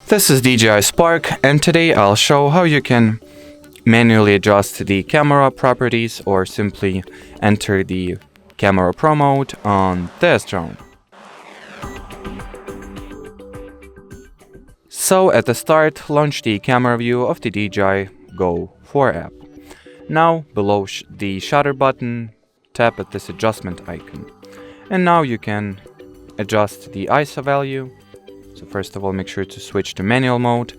This is DJI Spark, and today I'll show how you can manually adjust the camera properties or simply enter the camera pro mode on this drone. So at the start, launch the camera view of the DJI Go 4 app. Now below the shutter button, tap at this adjustment icon. And now you can adjust the ISO value. So first of all, make sure to switch to manual mode.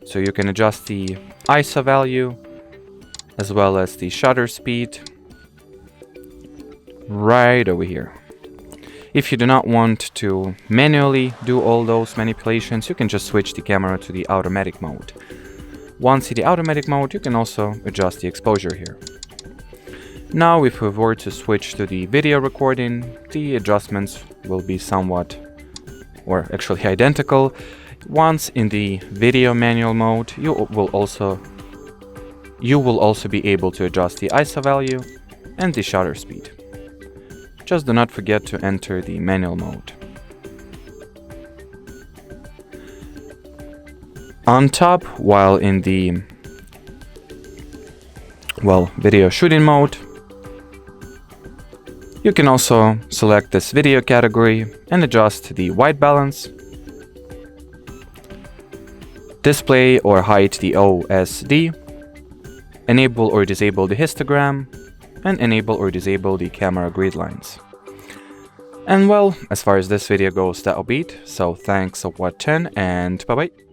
So you can adjust the ISO value as well as the shutter speed right over here. If you do not want to manually do all those manipulations, you can just switch the camera to the automatic mode. Once in the automatic mode, you can also adjust the exposure here. Now if we were to switch to the video recording, the adjustments will be somewhat, or actually identical. Once in the video manual mode, you will also be able to adjust the ISO value and the shutter speed. Just do not forget to enter the manual mode. On top, while in the video shooting mode, you can also select this video category and adjust the white balance, display or hide the OSD, enable or disable the histogram, and enable or disable the camera grid lines. And well, as far as this video goes, that'll be it. So thanks for watching and bye bye.